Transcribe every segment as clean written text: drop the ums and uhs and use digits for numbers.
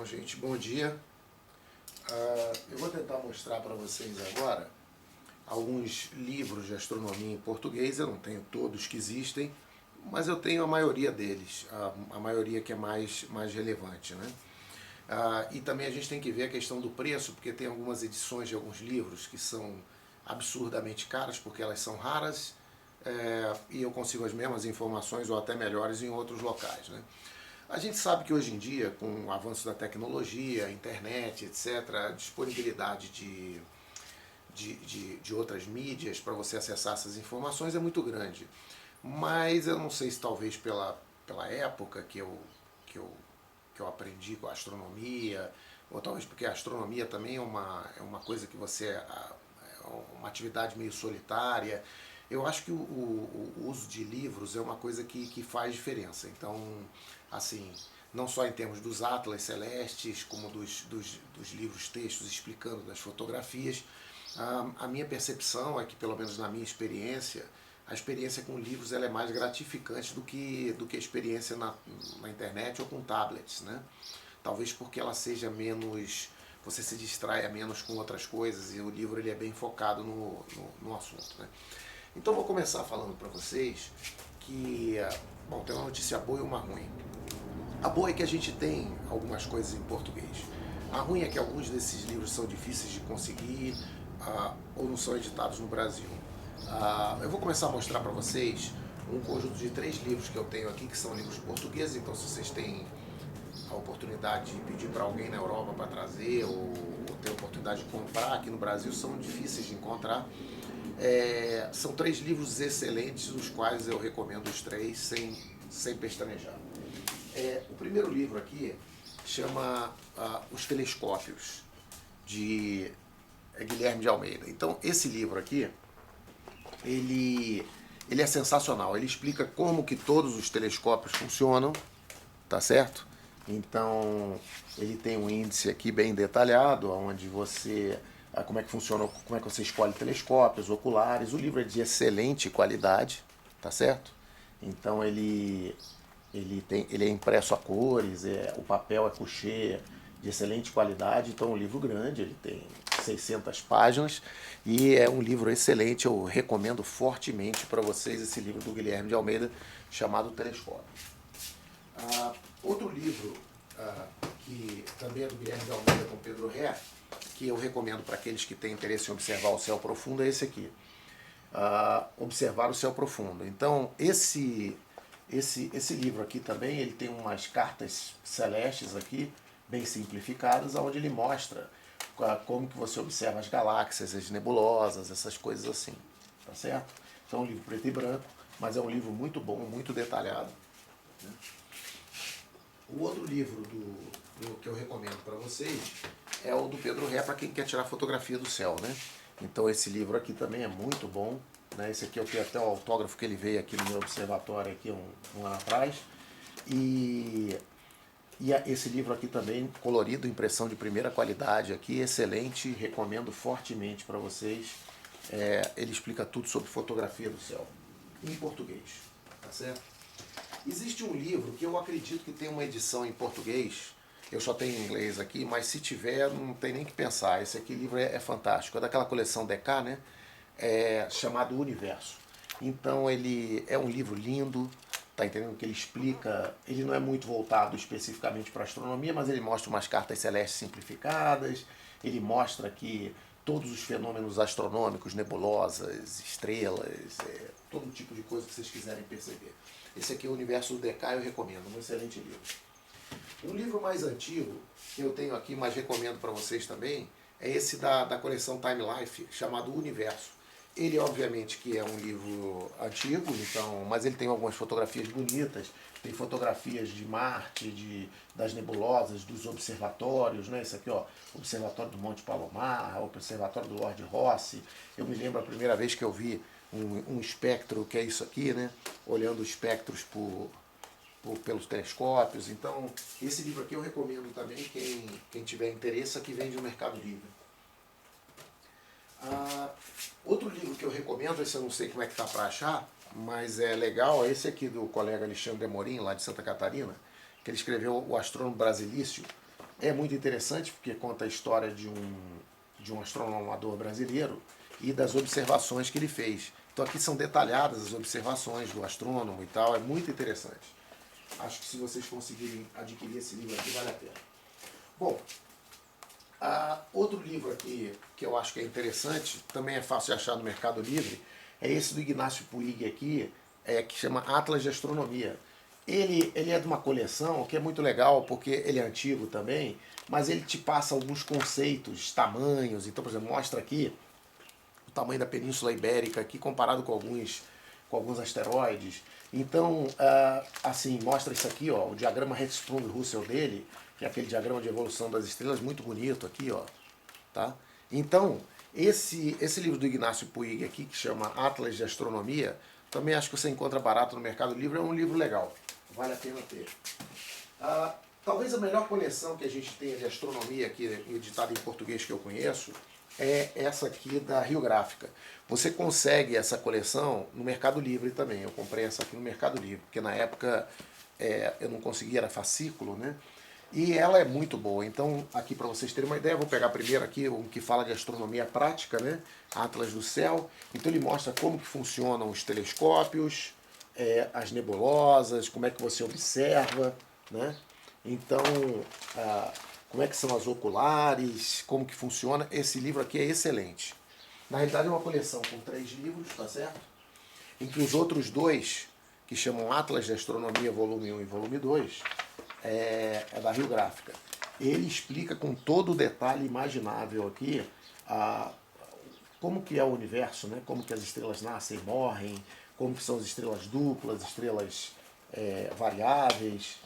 gente, bom dia. Eu vou tentar mostrar para vocês agora alguns livros de astronomia em português. Eu não tenho todos que existem, mas eu tenho a maioria deles, a maioria que é mais relevante, né? E também a gente tem que ver a questão do preço, porque tem algumas edições de alguns livros que são absurdamente caras, porque elas são raras, e eu consigo as mesmas informações ou até melhores em outros locais, né? A gente sabe que hoje em dia, com o avanço da tecnologia, internet, etc., a disponibilidade de outras mídias para você acessar essas informações é muito grande. Mas eu não sei se talvez pela época que eu aprendi com a astronomia, ou talvez porque a astronomia também é uma coisa que você é uma atividade meio solitária. Eu acho que o uso de livros é uma coisa que faz diferença. Então, assim, não só em termos dos atlas celestes, como dos livros textos explicando das fotografias, a minha percepção é que, pelo menos na minha experiência, a experiência com livros ela é mais gratificante do que a experiência na internet ou com tablets, né? Talvez porque ela seja menos, você se distraia menos com outras coisas e o livro ele é bem focado no assunto, né? Então vou começar falando para vocês que, bom, tem uma notícia boa e uma ruim. A boa é que a gente tem algumas coisas em português. A ruim é que alguns desses livros são difíceis de conseguir ou não são editados no Brasil. Eu vou começar a mostrar para vocês um conjunto de 3 livros que eu tenho aqui, que são livros portugueses. Então, se vocês têm a oportunidade de pedir para alguém na Europa para trazer, ou ter a oportunidade de comprar aqui no Brasil, são difíceis de encontrar. São 3 livros excelentes, os quais eu recomendo os 3 sem pestanejar. O primeiro livro aqui chama Os Telescópios, de Guilherme de Almeida. Então, esse livro aqui, ele é sensacional. Ele explica como que todos os telescópios funcionam, tá certo? Então, ele tem um índice aqui bem detalhado, onde você... como é que funciona, como é que você escolhe telescópios, oculares. O livro é de excelente qualidade, tá certo? Então, ele é impresso a cores, o papel é couché de excelente qualidade. Então é um livro grande, ele tem 600 páginas e é um livro excelente. Eu recomendo fortemente para vocês esse livro do Guilherme de Almeida, chamado Telescópio. Outro livro que também é do Guilherme de Almeida com Pedro Ré, que eu recomendo para aqueles que têm interesse em observar o céu profundo, é esse aqui. Observar o céu profundo. Então esse livro aqui também, ele tem umas cartas celestes aqui, bem simplificadas, onde ele mostra como que você observa as galáxias, as nebulosas, essas coisas assim, tá certo? Então é um livro preto e branco, mas é um livro muito bom, muito detalhado, né? O outro livro que eu recomendo para vocês é o do Pedro Ré, para quem quer tirar fotografia do céu, né? Então esse livro aqui também é muito bom, né? Esse aqui eu tenho até o autógrafo que ele veio aqui no meu observatório aqui um ano atrás. E esse livro aqui também, colorido, impressão de primeira qualidade aqui, excelente, recomendo fortemente para vocês. Ele explica tudo sobre fotografia do céu, em português, tá certo? Existe um livro que eu acredito que tem uma edição em português, eu só tenho em inglês aqui, mas se tiver, não tem nem que pensar. Esse aqui livro é fantástico, é daquela coleção DK, né? Chamado Universo. Então ele é um livro lindo, tá entendendo? Que ele explica, ele não é muito voltado especificamente para astronomia, mas ele mostra umas cartas celestes simplificadas, ele mostra que todos os fenômenos astronômicos, nebulosas, estrelas, todo tipo de coisa que vocês quiserem perceber. Esse aqui é o Universo do DK, eu recomendo, um excelente livro. Um livro mais antigo, que eu tenho aqui, mas recomendo para vocês também, é esse da coleção Time Life, chamado Universo. Ele, obviamente, que é um livro antigo, então, mas ele tem algumas fotografias bonitas, tem fotografias de Marte, das nebulosas, dos observatórios, né? Esse aqui, ó, Observatório do Monte Palomar, Observatório do Lord Rosse. Eu me lembro a primeira vez que eu vi um espectro, que é isso aqui, né? Olhando espectros pelos telescópios. Então, esse livro aqui eu recomendo também, quem tiver interesse, aqui vende no Mercado Livre. Outro livro que eu recomendo, esse eu não sei como é que tá para achar, mas é legal, é esse aqui do colega Alexandre Amorim, lá de Santa Catarina, que ele escreveu O Astrônomo Brasilício, é muito interessante porque conta a história de um astrônomo amador brasileiro e das observações que ele fez. Então aqui são detalhadas as observações do astrônomo e tal, é muito interessante. Acho que se vocês conseguirem adquirir esse livro aqui, vale a pena. Bom, outro livro aqui que eu acho que é interessante, também é fácil de achar no Mercado Livre, é esse do Ignácio Puig aqui, que chama Atlas de Astronomia. Ele é de uma coleção que é muito legal, porque ele é antigo também, mas ele te passa alguns conceitos, tamanhos. Então, por exemplo, mostra aqui o tamanho da Península Ibérica aqui comparado com alguns asteroides. Então, assim, mostra isso aqui, ó, o diagrama Hertzsprung-Russell dele, que é aquele diagrama de evolução das estrelas, muito bonito aqui, ó. Tá? Então, esse livro do Ignácio Puig aqui, que chama Atlas de Astronomia, também acho que você encontra barato no Mercado Livre, é um livro legal, vale a pena ter. Talvez a melhor coleção que a gente tenha de astronomia aqui, editada em português que eu conheço, é essa aqui da Rio Gráfica. Você consegue essa coleção no Mercado Livre também. Eu comprei essa aqui no Mercado Livre, porque na época eu não conseguia, era fascículo, né? E ela é muito boa. Então, aqui para vocês terem uma ideia, eu vou pegar primeiro aqui um que fala de astronomia prática, né? Atlas do Céu. Então ele mostra como que funcionam os telescópios, as nebulosas, como é que você observa, né? Então, como é que são as oculares, como que funciona. Esse livro aqui é excelente. Na realidade é uma coleção com 3 livros, tá certo? Entre os outros 2, que chamam Atlas de Astronomia, volume 1 e volume 2, é da Rio Gráfica. Ele explica com todo o detalhe imaginável aqui como que é o universo, né? Como que as estrelas nascem e morrem, como que são as estrelas duplas, estrelas variáveis,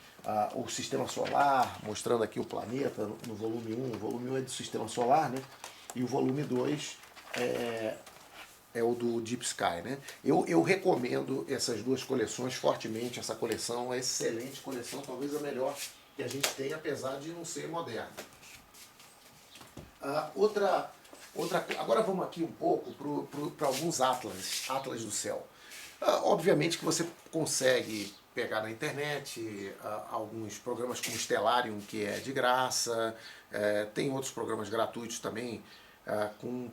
o sistema solar, mostrando aqui o planeta no volume 1. O volume 1 é do sistema solar, né? E o volume 2 é o do Deep Sky, né? Eu recomendo essas duas coleções fortemente. Essa coleção é uma excelente coleção, talvez a melhor que a gente tem, apesar de não ser moderna. Agora vamos aqui um pouco para alguns atlas do céu. Obviamente que você consegue pegar na internet alguns programas como Stellarium, que é de graça, tem outros programas gratuitos também com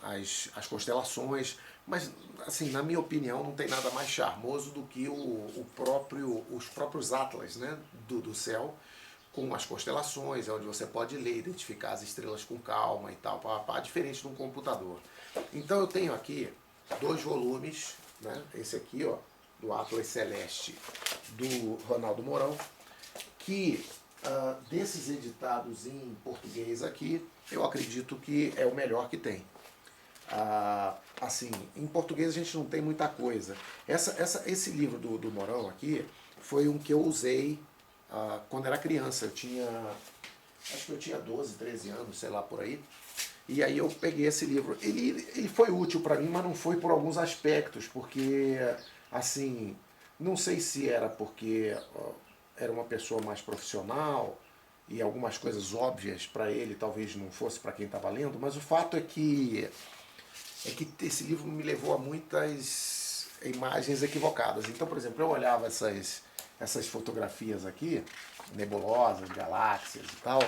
as constelações, mas assim, na minha opinião, não tem nada mais charmoso do que os próprios atlas, né, do céu, com as constelações, onde você pode ler, identificar as estrelas com calma e tal, diferente de um computador. Então eu tenho aqui 2 volumes, né, esse aqui, ó, do Atlas Celeste, do Ronaldo Mourão, que desses editados em português aqui, eu acredito que é o melhor que tem. Assim, em português a gente não tem muita coisa. Esse livro do Mourão aqui foi um que eu usei quando era criança. Acho que eu tinha 12, 13 anos, sei lá, por aí. E aí eu peguei esse livro. Ele foi útil para mim, mas não foi por alguns aspectos, porque, assim, não sei se era porque era uma pessoa mais profissional e algumas coisas óbvias para ele talvez não fosse para quem estava lendo, mas o fato é que esse livro me levou a muitas imagens equivocadas. Então, por exemplo, eu olhava essas fotografias aqui, nebulosas, galáxias e tal,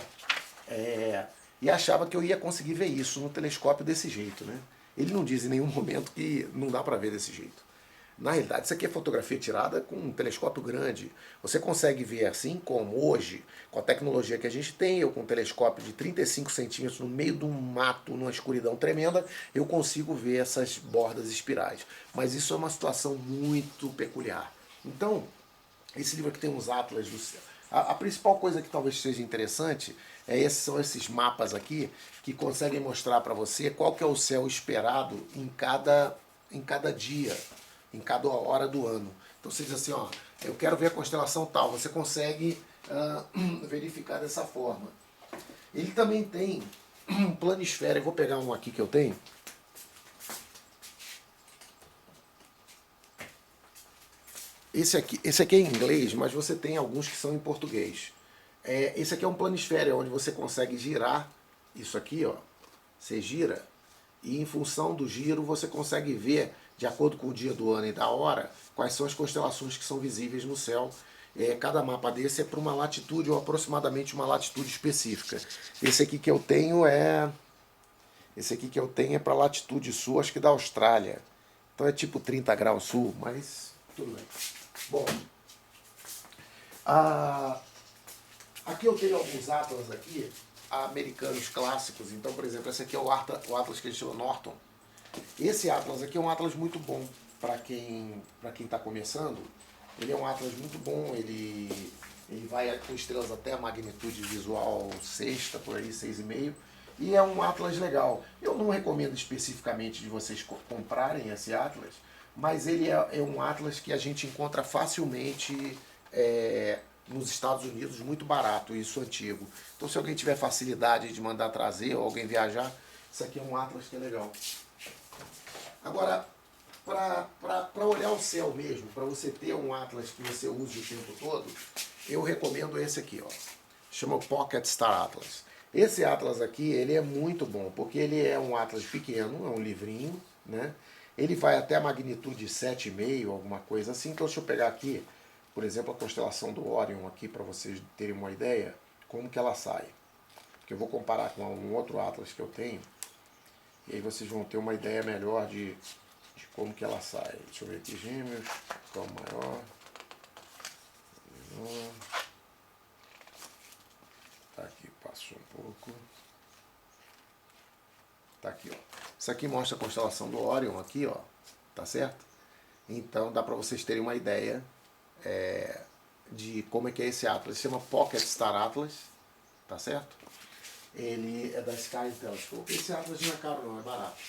e achava que eu ia conseguir ver isso no telescópio desse jeito, né? Ele não diz em nenhum momento que não dá para ver desse jeito. Na realidade, isso aqui é fotografia tirada com um telescópio grande. Você consegue ver assim como hoje, com a tecnologia que a gente tem, eu com um telescópio de 35 centímetros no meio de um mato, numa escuridão tremenda, eu consigo ver essas bordas espirais. Mas isso é uma situação muito peculiar. Então, esse livro aqui tem uns atlas do céu. A principal coisa que talvez seja interessante são esses mapas aqui, que conseguem mostrar para você qual que é o céu esperado em cada dia, em cada hora do ano. Então você diz assim, ó, eu quero ver a constelação tal, você consegue verificar dessa forma. Ele também tem um planisfério, eu vou pegar um aqui que eu tenho. Esse aqui é em inglês, mas você tem alguns que são em português. Esse aqui é um planisfério, onde você consegue girar isso aqui, ó. Você gira e em função do giro você consegue ver, de acordo com o dia do ano e da hora, quais são as constelações que são visíveis no céu. Cada mapa desse é para uma latitude ou aproximadamente uma latitude específica. Esse aqui que eu tenho é para latitude sul, acho que da Austrália. Então é tipo 30 graus sul, mas tudo bem. Bom, aqui eu tenho alguns atlas aqui, americanos clássicos. Então, por exemplo, esse aqui é o Atlas que a gente chama Norton. Esse Atlas aqui é um Atlas muito bom para quem está começando. Ele é um Atlas muito bom, ele vai com estrelas até a magnitude visual sexta, por aí, 6,5. E é um Atlas legal. Eu não recomendo especificamente de vocês comprarem esse Atlas, mas ele é um Atlas que a gente encontra facilmente nos Estados Unidos, muito barato, isso antigo. Então se alguém tiver facilidade de mandar trazer ou alguém viajar, isso aqui é um Atlas que é legal. Agora, para olhar o céu mesmo, para você ter um Atlas que você use o tempo todo, eu recomendo esse aqui, ó. Chama Pocket Star Atlas. Esse Atlas aqui, ele é muito bom, porque ele é um Atlas pequeno, é um livrinho, né? Ele vai até a magnitude 7,5, alguma coisa assim. Então deixa eu pegar aqui, por exemplo, a constelação do Orion aqui, para vocês terem uma ideia, como que ela sai. Porque eu vou comparar com um outro Atlas que eu tenho, e aí vocês vão ter uma ideia melhor de como que ela sai. Deixa eu ver aqui, Gêmeos, qual maior, menor. Tá aqui, passou um pouco. Tá aqui, ó. Isso aqui mostra a constelação do Orion aqui, ó. Tá certo? Então dá para vocês terem uma ideia de como é que é esse Atlas. Se chama Pocket Star Atlas, tá certo? Ele é da Sky Telescope. Esse Atlas não é caro não, é barato.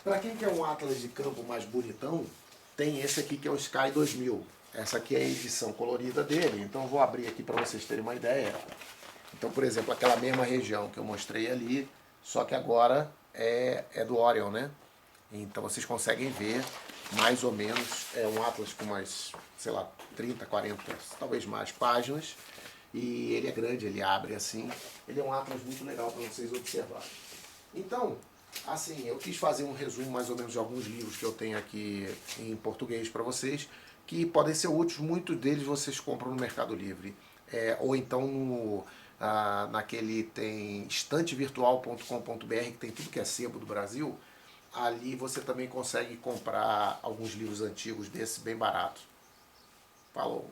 Para quem quer um Atlas de campo mais bonitão, tem esse aqui que é o Sky 2000. Essa aqui é a edição colorida dele, então eu vou abrir aqui para vocês terem uma ideia. Então, por exemplo, aquela mesma região que eu mostrei ali, só que agora é do Orion, né? Então vocês conseguem ver mais ou menos, é um Atlas com umas, sei lá, 30, 40, talvez mais páginas. E ele é grande, ele abre assim. Ele é um Atlas muito legal para vocês observarem. Então, assim, eu quis fazer um resumo mais ou menos de alguns livros que eu tenho aqui em português para vocês, que podem ser úteis, muitos deles vocês compram no Mercado Livre. Ou então naquele tem estantevirtual.com.br, que tem tudo que é sebo do Brasil. Ali você também consegue comprar alguns livros antigos desses bem baratos. Falou!